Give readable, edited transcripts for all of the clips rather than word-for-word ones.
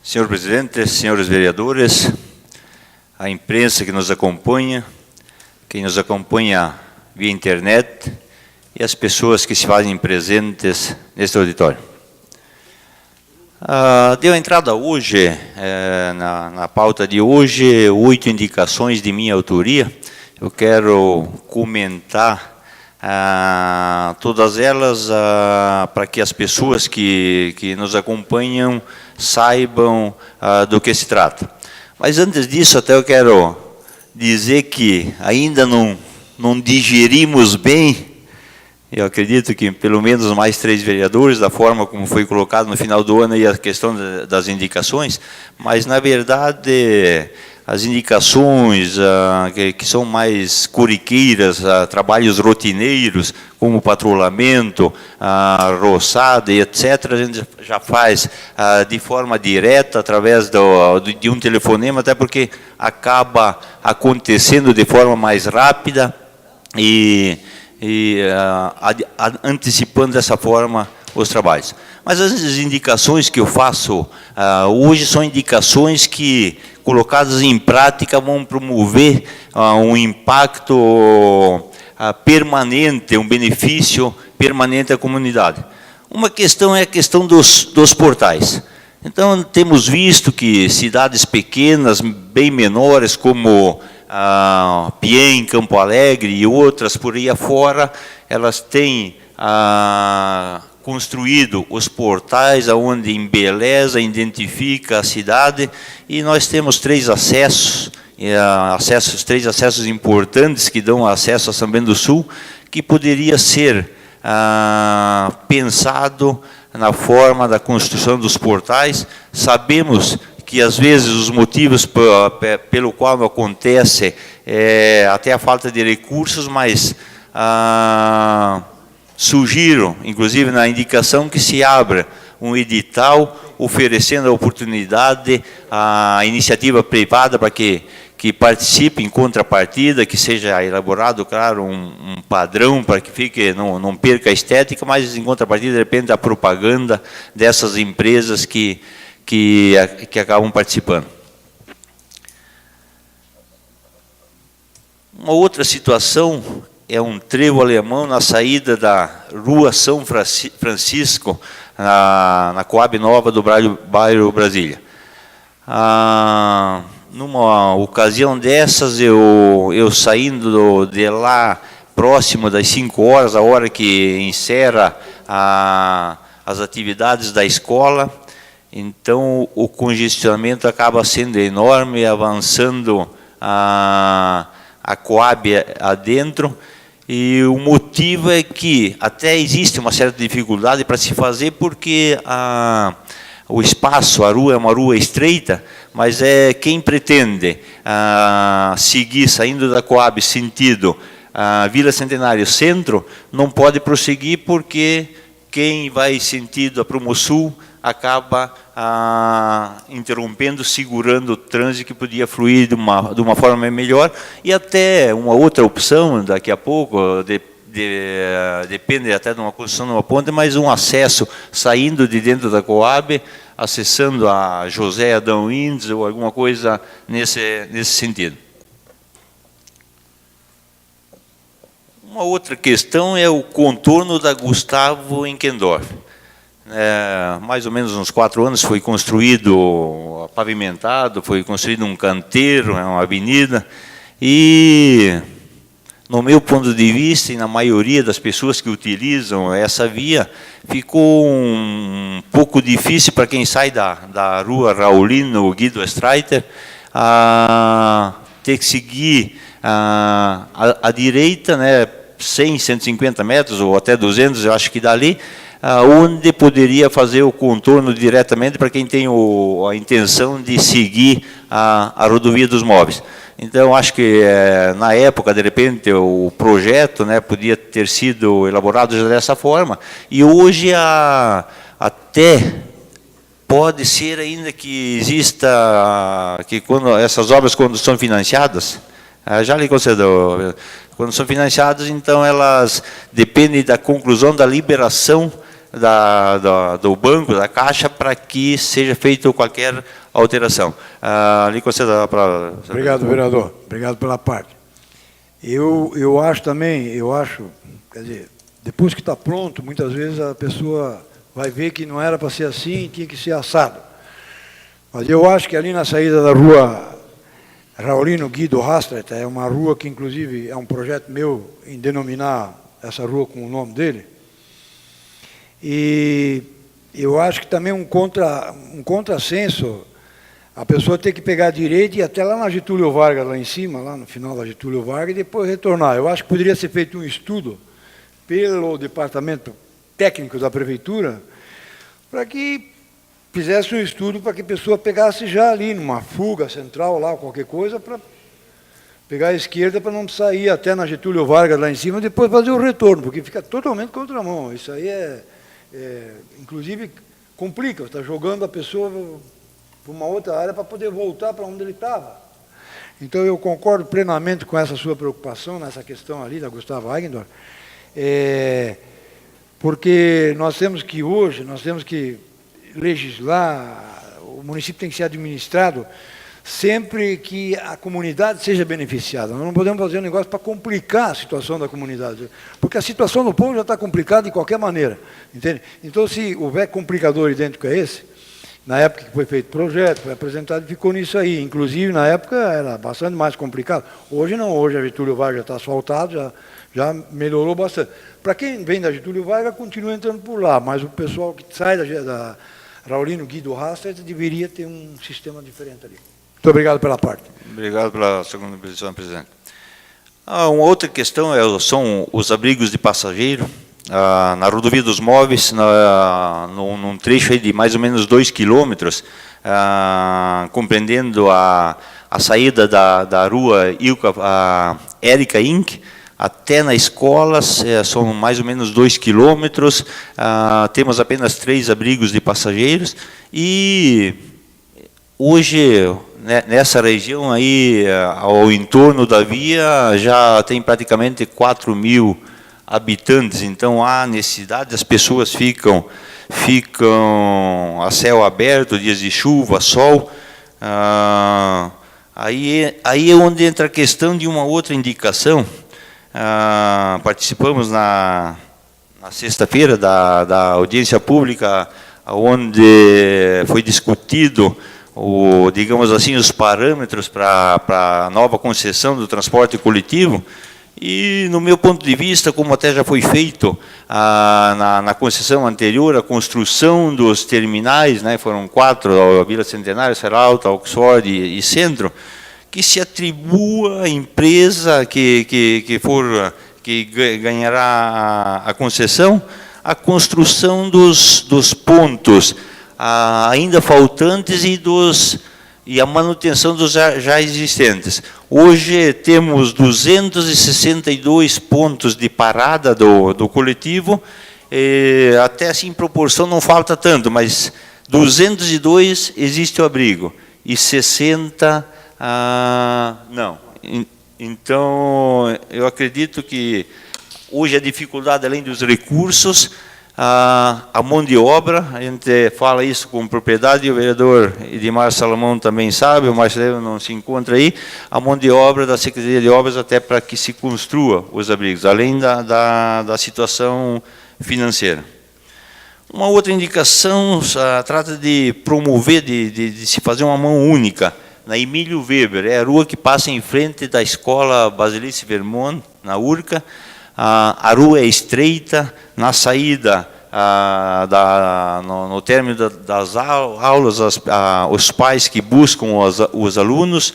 Senhor presidente, senhores vereadores, a imprensa que nos acompanha, quem nos acompanha via internet e as pessoas que se fazem presentes neste auditório. Deu entrada hoje, na pauta de hoje, 8 indicações de minha autoria. Eu quero comentar todas elas para que as pessoas que nos acompanham saibam do que se trata. Mas antes disso, até eu quero dizer que ainda não digerimos bem, eu acredito que pelo menos mais 3 vereadores, da forma como foi colocado no final do ano e a questão das indicações, mas na verdade as indicações que são mais corriqueiras, trabalhos rotineiros, como patrulhamento, roçada e etc., a gente já faz de forma direta, através de um telefonema, até porque acaba acontecendo de forma mais rápida e antecipando dessa forma os trabalhos. Mas as indicações que eu faço hoje são indicações que, colocadas em prática, vão promover um impacto permanente, um benefício permanente à comunidade. Uma questão é a questão dos portais. Então, temos visto que cidades pequenas, bem menores, como Piém, Campo Alegre e outras por aí afora, elas têm construído os portais onde embeleza, identifica a cidade, e nós temos 3 acessos, 3 acessos importantes que dão acesso a São Bento do Sul, que poderia ser pensado na forma da construção dos portais. Sabemos que às vezes os motivos pelo qual não acontece é até a falta de recursos, mas sugiro, inclusive na indicação, que se abra um edital oferecendo a oportunidade à iniciativa privada para que participe em contrapartida, que seja elaborado, claro, um padrão para que fique, não perca a estética, mas em contrapartida depende da propaganda dessas empresas que acabam participando. Uma outra situação é um trevo alemão na saída da Rua São Francisco, na Coab Nova do bairro Brasília. Numa ocasião dessas, eu saindo de lá próximo das 5 horas, a hora que encerra as atividades da escola, então o congestionamento acaba sendo enorme, avançando a Coab adentro, e o motivo é que até existe uma certa dificuldade para se fazer, porque o espaço, a rua é uma rua estreita, mas quem pretende seguir saindo da Coab sentido Vila Centenário Centro, não pode prosseguir, porque quem vai sentido a Promosul acaba interrompendo, segurando o trânsito que podia fluir de uma forma melhor. E até uma outra opção, daqui a pouco, depende até de uma construção de uma ponte, mas um acesso saindo de dentro da Coab, acessando a José Adão Indes, ou alguma coisa nesse sentido. Uma outra questão é o contorno da Gustavo Enkendorf. Mais ou menos uns 4 anos foi construído, pavimentado, foi construído um canteiro, uma avenida, e no meu ponto de vista, e na maioria das pessoas que utilizam essa via, ficou um pouco difícil para quem sai da rua Raulino Guido Streiter, ter que seguir à direita, né, 100, 150 metros, ou até 200, eu acho que dali, onde poderia fazer o contorno diretamente para quem tem a intenção de seguir a rodovia dos móveis. Então, acho que na época, de repente, o projeto, né, podia ter sido elaborado já dessa forma, e hoje até pode ser ainda que exista, que quando essas obras, quando são financiadas, já lhe concedo, quando são financiadas, então elas dependem da conclusão da liberação do banco, da Caixa, para que seja feita qualquer alteração. Lhe concedo a palavra. Obrigado, vereador. Obrigado pela parte. Eu acho também, quer dizer, depois que está pronto, muitas vezes a pessoa vai ver que não era para ser assim, tinha que ser assado. Mas eu acho que ali na saída da rua Raulino Guido Rastret, é uma rua que, inclusive, é um projeto meu em denominar essa rua com o nome dele. E eu acho que também um contrassenso, a pessoa ter que pegar a direita e ir até lá na Getúlio Vargas, lá em cima, lá no final da Getúlio Vargas, e depois retornar. Eu acho que poderia ser feito um estudo pelo departamento técnico da prefeitura, para que fizesse um estudo para que a pessoa pegasse já ali, numa fuga central lá, qualquer coisa, para pegar a esquerda para não sair até na Getúlio Vargas lá em cima e depois fazer o retorno, porque fica totalmente contramão. Isso aí inclusive, complica, está jogando a pessoa para uma outra área para poder voltar para onde ele estava. Então, eu concordo plenamente com essa sua preocupação, nessa questão ali da Gustavo Eigendorf, porque nós temos que legislar, o município tem que ser administrado sempre que a comunidade seja beneficiada. Nós não podemos fazer um negócio para complicar a situação da comunidade, porque a situação do povo já está complicada de qualquer maneira, entende? Então, se houver complicador idêntico a esse, na época que foi feito o projeto, foi apresentado, ficou nisso aí. Inclusive, na época, era bastante mais complicado. Hoje não, hoje a Getúlio Vargas já está asfaltado, já melhorou bastante. Para quem vem da Getúlio Vargas, continua entrando por lá, mas o pessoal que sai da Raulino Guido Rastret deveria ter um sistema diferente ali. Muito obrigado pela parte. Obrigado pela segunda posição, presidente. Uma outra questão são os abrigos de passageiro. Na rodovia dos móveis, num trecho aí de mais ou menos 2 quilômetros, compreendendo a saída da rua Érica Inc., até na escola, são mais ou menos 2 quilômetros, temos apenas 3 abrigos de passageiros, e hoje, nessa região aí, ao entorno da via, já tem praticamente 4.000 habitantes, então há necessidade, as pessoas ficam a céu aberto, dias de chuva, sol. Aí é onde entra a questão de uma outra indicação. Participamos na sexta-feira da audiência pública, onde foi discutido, digamos assim, os parâmetros para a nova concessão do transporte coletivo. E, no meu ponto de vista, como até já foi feito na concessão anterior, a construção dos terminais, foram 4, a Vila Centenário, Serra Alta, Oxford e Centro, que se atribua à empresa que ganhará a concessão, a construção dos pontos ainda faltantes e a manutenção dos já existentes. Hoje temos 262 pontos de parada do coletivo, até assim em proporção não falta tanto, mas 202 existe o abrigo, e 60 não. Então, eu acredito que hoje a dificuldade, além dos recursos, a mão de obra, a gente fala isso com propriedade, e o vereador Edmar Salomão também sabe, o Marcelo não se encontra aí, a mão de obra da Secretaria de Obras até para que se construa os abrigos, além da situação financeira. Uma outra indicação trata de promover, de se fazer uma mão única, na Emílio Weber, é a rua que passa em frente da escola Basilice Vermont, na Urca. A rua é estreita, na saída, no término das aulas, os pais que buscam os alunos,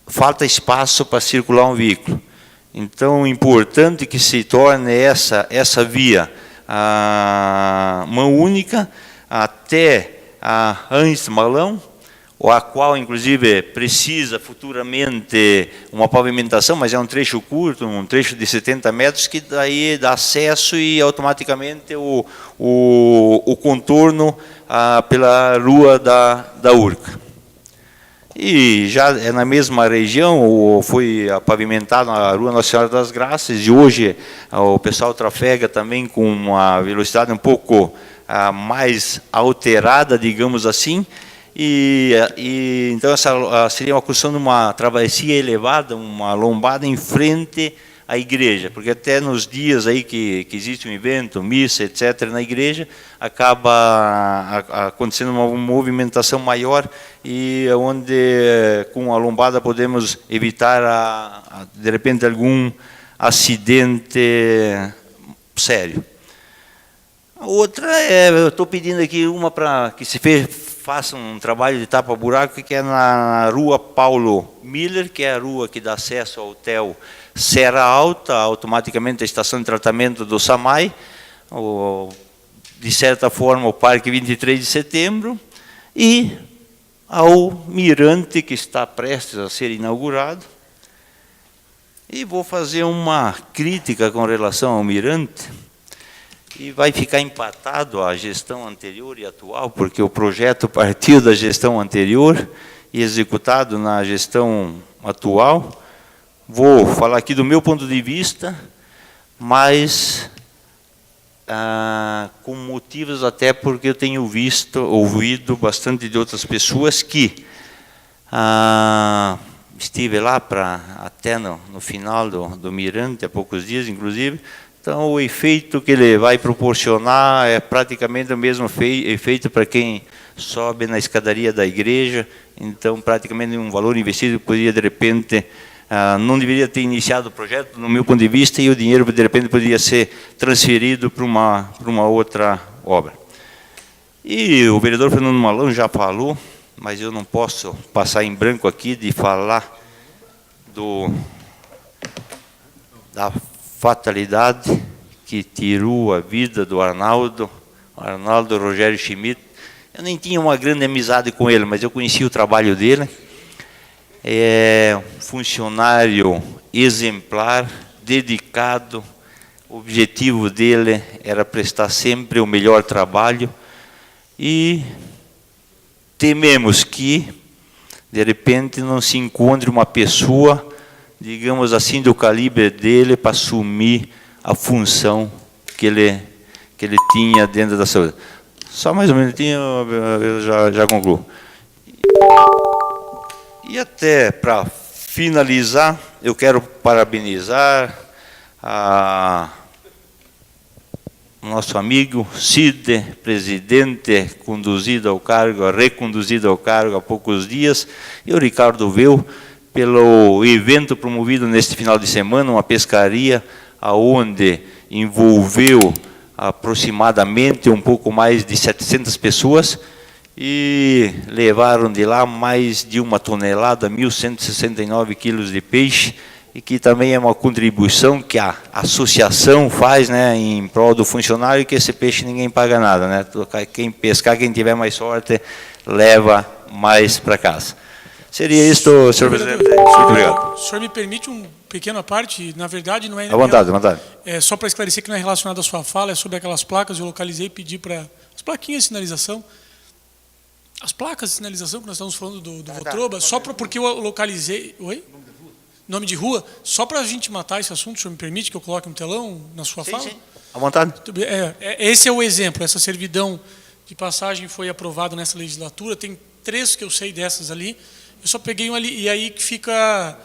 falta espaço para circular um veículo. Então, é importante que se torne essa via mão única até a Ernst Malão, a qual, inclusive, precisa futuramente uma pavimentação, mas é um trecho curto, um trecho de 70 metros, que daí dá acesso e automaticamente o contorno pela rua da Urca. E já é na mesma região, foi pavimentada a Rua Nossa Senhora das Graças, e hoje o pessoal trafega também com uma velocidade um pouco mais alterada, digamos assim, então essa seria uma construção de uma travessia elevada, uma lombada em frente à igreja, porque até nos dias aí que existe um evento, missa, etc., na igreja, acaba acontecendo uma movimentação maior, e onde com a lombada podemos evitar, de repente, algum acidente sério. A outra eu estou pedindo aqui uma para que se faça um trabalho de tapa-buraco, que é na Rua Paulo Miller, que é a rua que dá acesso ao hotel Serra Alta, automaticamente a estação de tratamento do SAMAI, de certa forma o Parque 23 de Setembro, e ao Mirante, que está prestes a ser inaugurado. E vou fazer uma crítica com relação ao Mirante, e vai ficar empatado a gestão anterior e atual, porque o projeto partiu da gestão anterior e executado na gestão atual. Vou falar aqui do meu ponto de vista, mas com motivos até porque eu tenho ouvido bastante de outras pessoas que estive lá até no final do Mirante, há poucos dias, inclusive. Então, o efeito que ele vai proporcionar é praticamente o mesmo efeito para quem sobe na escadaria da igreja. Então, praticamente um valor investido poderia, de repente, não deveria ter iniciado o projeto, no meu ponto de vista, e o dinheiro, de repente, poderia ser transferido para uma outra obra. E o vereador Fernando Malão já falou, mas eu não posso passar em branco aqui de falar da fatalidade que tirou a vida do Arnaldo Rogério Schmidt. Eu nem tinha uma grande amizade com ele, mas eu conhecia o trabalho dele. É um funcionário exemplar, dedicado. O objetivo dele era prestar sempre o melhor trabalho, e tememos que, de repente, não se encontre uma pessoa, digamos assim, do calibre dele para assumir a função que ele tinha dentro da saúde. Só mais um minutinho, eu já concluo. E até para finalizar, eu quero parabenizar o nosso amigo Cid, presidente, reconduzido ao cargo há poucos dias, e o Ricardo Veu, pelo evento promovido neste final de semana, uma pescaria, onde envolveu aproximadamente um pouco mais de 700 pessoas, e levaram de lá mais de 1 tonelada, 1.169 quilos de peixe, e que também é uma contribuição que a associação faz, né, em prol do funcionário, que esse peixe ninguém paga nada, né? Quem pescar, quem tiver mais sorte, leva mais para casa. Seria isso, senhor presidente. Muito obrigado. O senhor me permite uma pequena parte? Na verdade, não é... À vontade, à vontade. É só para esclarecer que não é relacionado à sua fala, é sobre aquelas placas. Eu localizei e pedi para... As plaquinhas de sinalização. As placas de sinalização que nós estamos falando do Votroba, só porque eu localizei... Oi? Nome de rua. Só para a gente matar esse assunto, o senhor me permite que eu coloque um telão na sua fala? Sim. À vontade. Esse é o exemplo. Essa servidão de passagem foi aprovada nessa legislatura. Tem 3 que eu sei dessas ali. Eu só peguei um ali, e aí que fica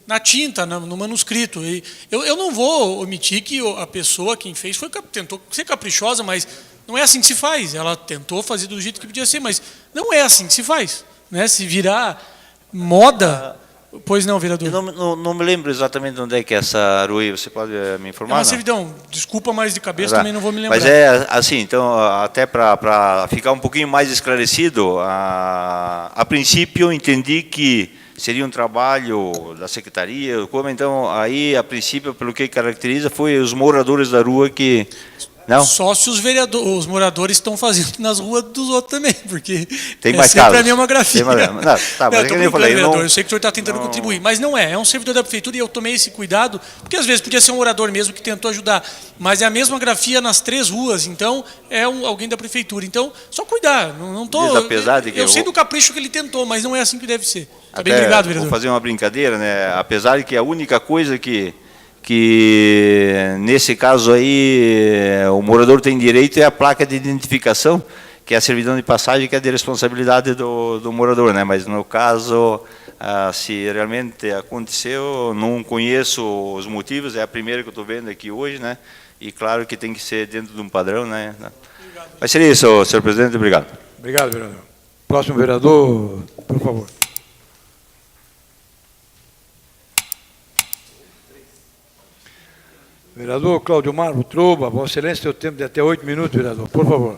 na tinta, no manuscrito. E eu não vou omitir que a pessoa, quem fez, tentou ser caprichosa, mas não é assim que se faz. Ela tentou fazer do jeito que podia ser, mas não é assim que se faz, né? Se virar moda... Pois não, vereador. Eu não me lembro exatamente onde é que é essa rua, você pode me informar? É uma servidão, desculpa, mas de cabeça também não vou me lembrar. Mas é assim, então, até para ficar um pouquinho mais esclarecido, a princípio eu entendi que seria um trabalho da secretaria, então aí a princípio, pelo que caracteriza, foi os moradores da rua que Não? Só se os moradores estão fazendo nas ruas dos outros também, porque Tem mais sempre casos. a mesma grafia. Tem mais- não, tá, mas Não, é eu que tô nem eu brincando, falei, vereador, não- eu sei que o senhor está tentando contribuir, mas não é um servidor da prefeitura e eu tomei esse cuidado, porque às vezes podia ser um morador mesmo que tentou ajudar, mas é a mesma grafia nas 3 ruas, então é alguém da prefeitura. Então, só cuidar, não tô... Diz, apesar de que eu eu sei vou- do capricho que ele tentou, mas não é assim que deve ser. Tá bem, Até obrigado, vou vereador. fazer uma brincadeira, né? Apesar de que a única coisa que nesse caso aí o morador tem direito é a placa de identificação, que é a servidão de passagem, que é de responsabilidade do morador, né? Mas no caso, se realmente aconteceu, não conheço os motivos, é a primeira que eu estou vendo aqui hoje, né? E claro que tem que ser dentro de um padrão, né? Mas seria isso, senhor presidente, obrigado. Obrigado, vereador. Próximo vereador, por favor. Vereador Cláudio Marvo Trouba, Vossa Excelência, tem o tempo de até 8 minutos, vereador, por favor.